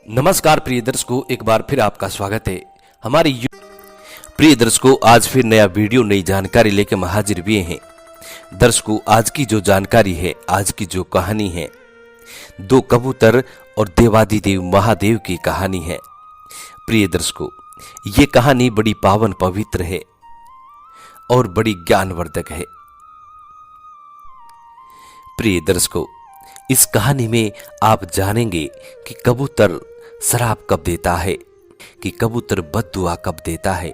नमस्कार प्रिय दर्शकों, एक बार फिर आपका स्वागत है हमारे प्रिय दर्शकों। आज फिर नया वीडियो, नई जानकारी लेकर हम हाजिर हुए हैं। दर्शकों, आज की जो जानकारी है, आज की जो कहानी है, दो कबूतर और देवादिदेव महादेव की कहानी है। प्रिय दर्शकों, ये कहानी बड़ी पावन पवित्र है और बड़ी ज्ञानवर्धक है। प्रिय दर्शकों, इस कहानी में आप जानेंगे कि कबूतर शराब कब देता है, कि कबूतर बद्दुआ कब देता है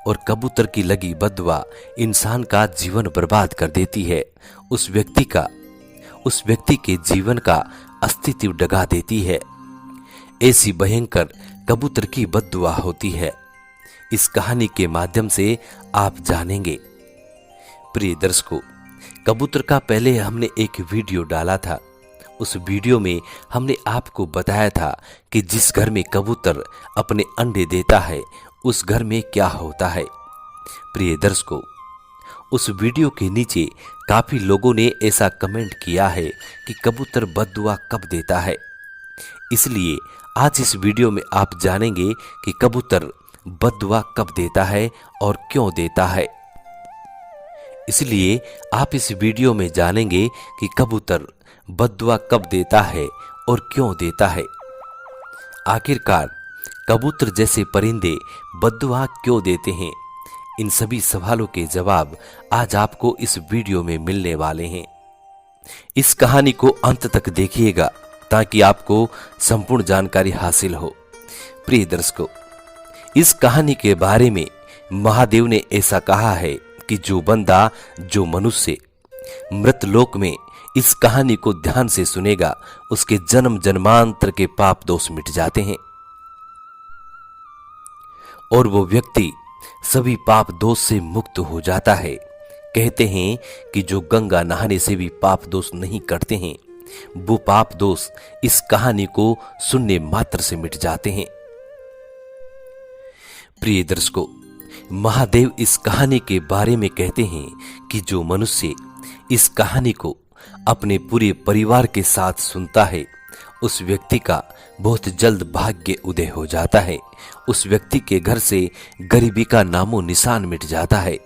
और कबूतर की लगी बद्दुआ इंसान का जीवन बर्बाद कर देती है, उस व्यक्ति के जीवन का अस्तित्व डगा देती है। ऐसी भयंकर कबूतर की बद्दुआ होती है। इस कहानी के माध्यम से आप जानेंगे। प्रिय दर्शकों, कबूतर का पहले हमने एक वीडियो डाला था। उस वीडियो में हमने आपको बताया था कि जिस घर में कबूतर अपने अंडे देता है उस घर में क्या होता है। प्रिय दर्शकों, उस वीडियो के नीचे काफी लोगों ने ऐसा कमेंट किया है कि कबूतर बद्दुआ कब देता है। इसलिए आज इस वीडियो में आप जानेंगे कि कबूतर बद्दुआ कब देता है और क्यों देता है। इसलिए आप इस वीडियो में जानेंगे कि कबूतर बद्दुआ कब देता है और क्यों देता है। आखिरकार कबूतर जैसे परिंदे बद्दुआ क्यों देते हैं, इन सभी सवालों के जवाब आज आपको इस वीडियो में मिलने वाले हैं। इस कहानी को अंत तक देखिएगा ताकि आपको संपूर्ण जानकारी हासिल हो। प्रिय दर्शकों, इस कहानी के बारे में महादेव ने ऐसा कहा है कि जो बंदा, जो मनुष्य मृत लोक में इस कहानी को ध्यान से सुनेगा, उसके जन्म जन्मांतर के पाप दोष मिट जाते हैं और वो व्यक्ति सभी पाप दोष से मुक्त हो जाता है। कहते हैं कि जो गंगा नहाने से भी पाप दोष नहीं करते हैं, वो पाप दोष इस कहानी को सुनने मात्र से मिट जाते हैं। प्रिय दर्शकों, महादेव इस कहानी के बारे में कहते हैं कि जो मनुष्य इस कहानी को अपने पूरे परिवार के साथ सुनता है, उस व्यक्ति का बहुत जल्द भाग्य उदय हो जाता है। उस व्यक्ति के घर से गरीबी का नामो निशान मिट जाता है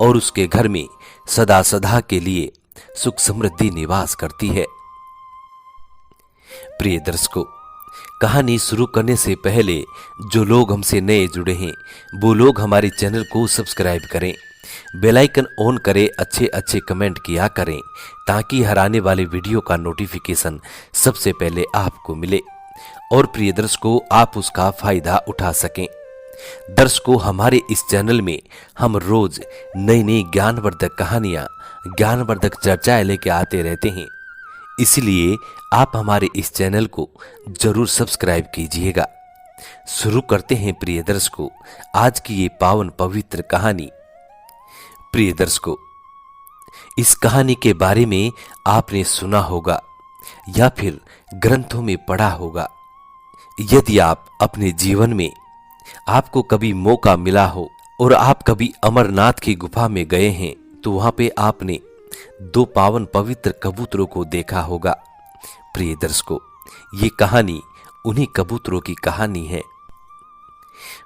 और उसके घर में सदा सदा के लिए सुख समृद्धि निवास करती है। प्रिय दर्शकों, कहानी शुरू करने से पहले जो लोग हमसे नए जुड़े हैं, वो लोग हमारे चैनल को सब्सक्राइब करें, बेल आइकन ऑन करें, अच्छे अच्छे कमेंट किया करें ताकि हर आने वाले वीडियो का नोटिफिकेशन सबसे पहले आपको मिले और प्रिय दर्शकों, आप उसका फायदा उठा सकें। दर्शकों, हमारे इस चैनल में हम रोज नई नई ज्ञानवर्धक कहानियां, ज्ञानवर्धक चर्चाएं लेके आते रहते हैं। इसलिए आप हमारे इस चैनल को जरूर सब्सक्राइब कीजिएगा। शुरू करते हैं प्रिय दर्शकों आज की ये पावन पवित्र कहानी। प्रिय दर्शकों, इस कहानी के बारे में आपने सुना होगा या फिर ग्रंथों में पढ़ा होगा। यदि आप अपने जीवन में आपको कभी मौका मिला हो और आप कभी अमरनाथ की गुफा में गए हैं, तो वहां पे आपने दो पावन पवित्र कबूतरों को देखा होगा। प्रिय दर्शकों, ये कहानी उन्हीं कबूतरों की कहानी है।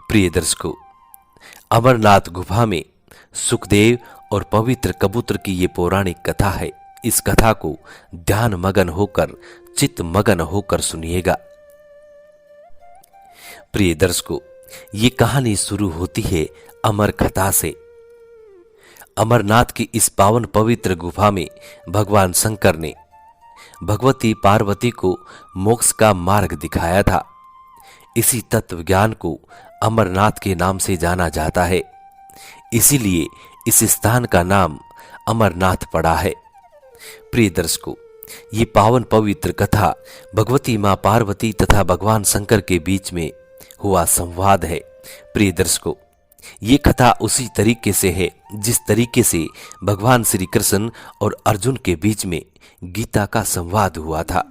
प्रिय दर्शकों, अमरनाथ गुफा में सुखदेव और पवित्र कबूतर की ये पौराणिक कथा है। इस कथा को ध्यान मगन होकर, चित्त मगन होकर सुनिएगा। प्रिय दर्शकों, ये कहानी शुरू होती है अमर कथा से। अमरनाथ की इस पावन पवित्र गुफा में भगवान शंकर ने भगवती पार्वती को मोक्ष का मार्ग दिखाया था। इसी तत्व ज्ञान को अमरनाथ के नाम से जाना जाता है। इसीलिए इस स्थान का नाम अमरनाथ पड़ा है। प्रिय दर्शकों, ये पावन पवित्र कथा भगवती मां पार्वती तथा भगवान शंकर के बीच में हुआ संवाद है। प्रिय दर्शकों, ये कथा उसी तरीके से है जिस तरीके से भगवान श्री कृष्ण और अर्जुन के बीच में गीता का संवाद हुआ था।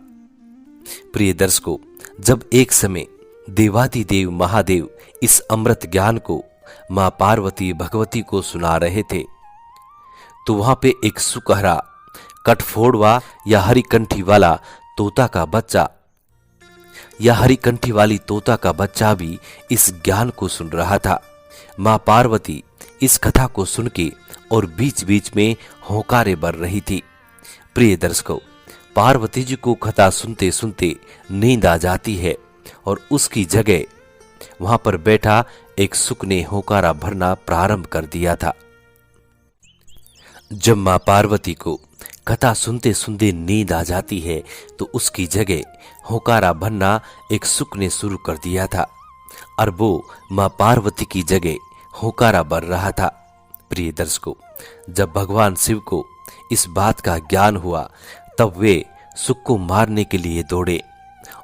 प्रिय दर्शकों, जब एक समय देवादिदेव महादेव इस अमृत ज्ञान को मां पार्वती भगवती को सुना रहे थे, तो वहां पे एक सुकहरा, कटफोड़वा या हरी कंठी वाला तोता का बच्चा या हरिकंठी वाली तोता का बच्चा भी इस ज्ञान को सुन रहा था। मां पार्वती इस कथा को सुन के और बीच बीच में होकारे भर रही थी। प्रिय दर्शकों, पार्वती जी को कथा सुनते सुनते नींद आ जाती है और उसकी जगह वहां पर बैठा एक सुक ने होकारा भरना प्रारंभ कर दिया था। जब मां पार्वती को कथा सुनते सुनते नींद आ जाती है तो उसकी जगह होकारा भरना एक सुक ने शुरू कर दिया था और वो मां पार्वती की जगह होकारा भर रहा था। प्रिय दर्शकों, जब भगवान शिव को इस बात का ज्ञान हुआ तब वे सुक को मारने के लिए दौड़े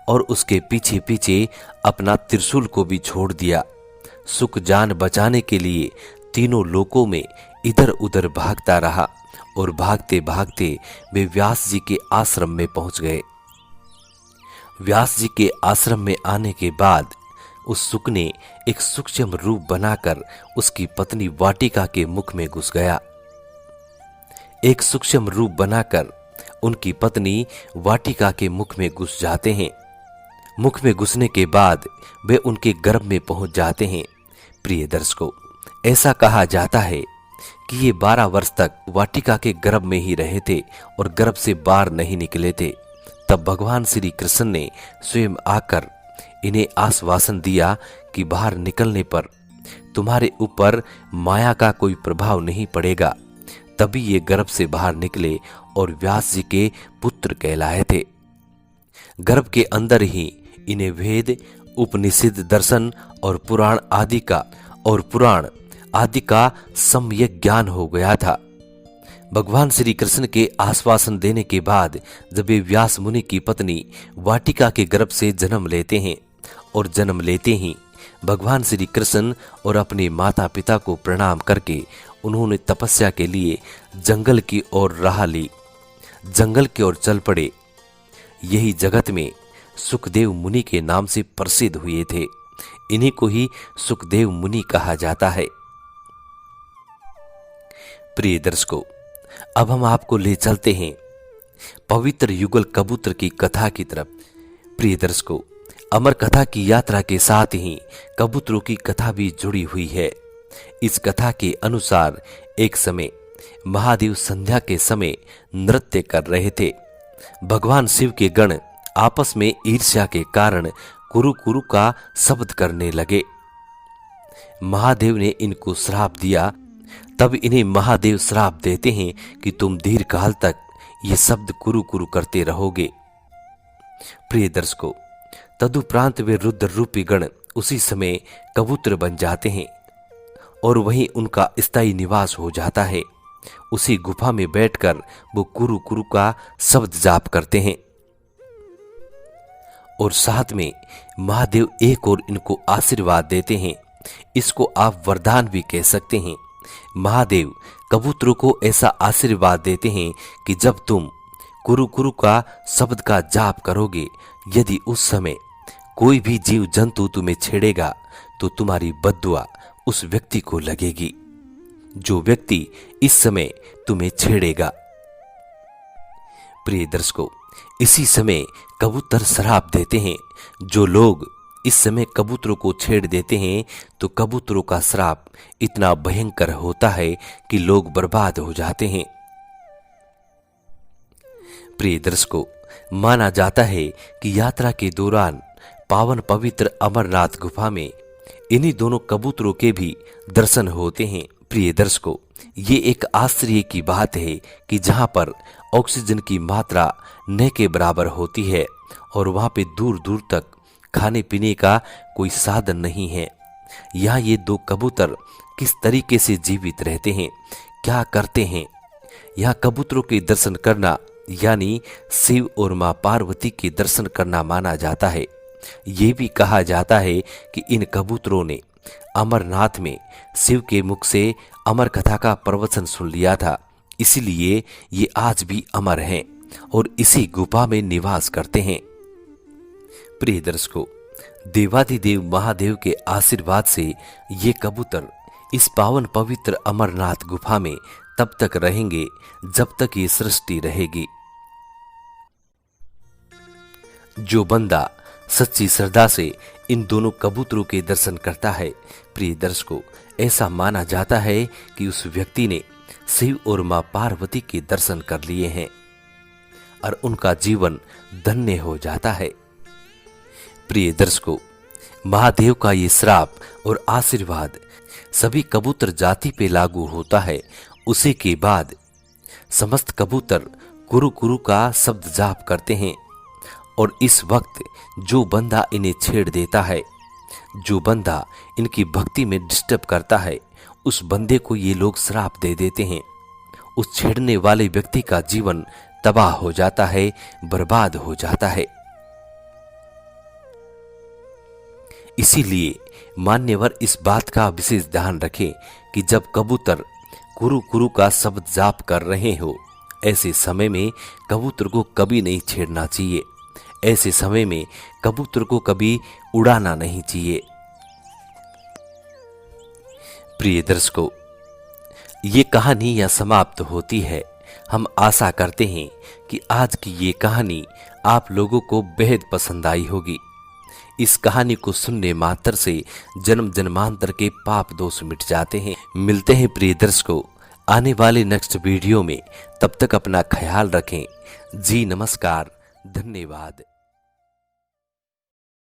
और उसके पीछे पीछे अपना त्रिशूल को भी छोड़ दिया। सुक जान बचाने के लिए तीनों लोकों में इधर उधर भागता रहा और भागते भागते वे व्यास जी के आश्रम में पहुंच गए। व्यास जी के आश्रम में आने के बाद उस सुक ने एक सूक्ष्म रूप बनाकर उसकी पत्नी वाटिका के मुख में घुस गया। एक सूक्ष्म रूप बनाकर उनकी पत्नी वाटिका के मुख में घुस जाते हैं। मुख में घुसने के बाद वे उनके गर्भ में पहुंच जाते हैं। प्रिय दर्शकों, ऐसा कहा जाता है कि ये 12 वर्ष तक वाटिका के गर्भ में ही रहे थे और गर्भ से बाहर नहीं निकले थे। तब भगवान श्री कृष्ण ने स्वयं आकर इन्हें आश्वासन दिया कि बाहर निकलने पर तुम्हारे ऊपर माया का कोई प्रभाव नहीं पड़ेगा। तभी ये गर्भ से बाहर निकले और व्यास जी के पुत्र कहलाए थे। गर्भ के अंदर ही इन्हें वेद, उपनिषद, दर्शन और पुराण आदि का सम्यक ज्ञान हो गया था। भगवान श्री कृष्ण के आश्वासन देने के बाद जब वे व्यास मुनि की पत्नी वाटिका के गर्भ से जन्म लेते हैं और जन्म लेते ही भगवान श्री कृष्ण और अपने माता पिता को प्रणाम करके उन्होंने तपस्या के लिए जंगल की ओर राह ली, जंगल की ओर चल पड़े। यही जगत में सुखदेव मुनि के नाम से प्रसिद्ध हुए थे। इन्हीं को ही सुखदेव मुनि कहा जाता है। प्रिय दर्शकों, अब हम आपको ले चलते हैं पवित्र युगल कबूतर की कथा की तरफ। प्रिय दर्शकों, अमर कथा की यात्रा के साथ ही कबूतरों की कथा भी जुड़ी हुई है। इस कथा के अनुसार एक समय महादेव संध्या के समय नृत्य कर रहे थे। भगवान शिव के गण आपस में ईर्ष्या के कारण कुरु कुरु का शब्द करने लगे। महादेव ने इनको श्राप दिया। तब इन्हें महादेव श्राप देते हैं कि तुम दीर्घकाल तक ये शब्द कुरु कुरु करते रहोगे। प्रिय दर्शकों, तदुपरांत वे रुद्र रूपी गण उसी समय कबूतर बन जाते हैं और वहीं उनका स्थायी निवास हो जाता है। उसी गुफा में बैठकर वो कुरु कुरु का शब्द जाप करते हैं और साथ में महादेव एक और इनको आशीर्वाद देते हैं। इसको आप वरदान भी कह सकते हैं। महादेव कबूतरों को ऐसा आशीर्वाद देते हैं कि जब तुम कुरु कुरु का शब्द का जाप करोगे, यदि उस समय कोई भी जीव जंतु तुम्हें छेड़ेगा तो तुम्हारी बद्दुआ उस व्यक्ति को लगेगी जो व्यक्ति इस समय तुम्हें छेड़ेगा। प्रिय दर्शकों, इसी समय कबूतर श्राप देते हैं। जो लोग इस समय कबूतरों को छेड़ देते हैं तो कबूतरों का श्राप इतना भयंकर होता है कि लोग बर्बाद हो जाते हैं। प्रिय दर्शकों, माना जाता है कि यात्रा के दौरान पावन पवित्र अमरनाथ गुफा में इन्हीं दोनों कबूतरों के भी दर्शन होते हैं। प्रिय दर्शकों, ये एक आश्चर्य की बात है कि जहां पर ऑक्सीजन की मात्रा न के बराबर होती है और वहां पे दूर दूर तक खाने पीने का कोई साधन नहीं है, यहाँ ये दो कबूतर किस तरीके से जीवित रहते हैं, क्या करते हैं। यहाँ कबूतरों के दर्शन करना यानी शिव और मां पार्वती के दर्शन करना माना जाता है। ये भी कहा जाता है कि इन कबूतरों ने अमरनाथ में शिव के मुख से अमर कथा का प्रवचन सुन लिया था, इसलिए ये आज भी अमर हैं और इसी गुफा में निवास करते हैं। प्रिय दर्शकों, देवाधिदेव महादेव के आशीर्वाद से ये कबूतर इस पावन पवित्र अमरनाथ गुफा में तब तक रहेंगे जब तक ये सृष्टि रहेगी। जो बंदा सच्ची श्रद्धा से इन दोनों कबूतरों के दर्शन करता है, प्रिय दर्शकों, ऐसा माना जाता है कि उस व्यक्ति ने शिव और मां पार्वती के दर्शन कर लिए हैं और उनका जीवन धन्य हो जाता है। प्रिय दर्शकों, महादेव का ये श्राप और आशीर्वाद सभी कबूतर जाति पे लागू होता है। उसी के बाद समस्त कबूतर कुरु कुरु का शब्द जाप करते हैं और इस वक्त जो बंदा इन्हें छेड़ देता है, जो बंदा इनकी भक्ति में डिस्टर्ब करता है, उस बंदे को ये लोग श्राप दे देते हैं। उस छेड़ने वाले व्यक्ति का जीवन तबाह हो जाता है, बर्बाद हो जाता है। इसीलिए मान्यवर इस बात का विशेष ध्यान रखें कि जब कबूतर कुरु कुरु का शब्द जाप कर रहे हो, ऐसे समय में कबूतर को कभी नहीं छेड़ना चाहिए। ऐसे समय में कबूतर को कभी उड़ाना नहीं चाहिए। प्रिय दर्शकों, ये कहानी यहाँ समाप्त होती है। हम आशा करते हैं कि आज की ये कहानी आप लोगों को बेहद पसंद आई होगी। इस कहानी को सुनने मात्र से जन्म जन्मांतर के पाप दोष मिट जाते हैं। मिलते हैं प्रिय दर्शकों आने वाले नेक्स्ट वीडियो में। तब तक अपना ख्याल रखें। जी नमस्कार, धन्यवाद।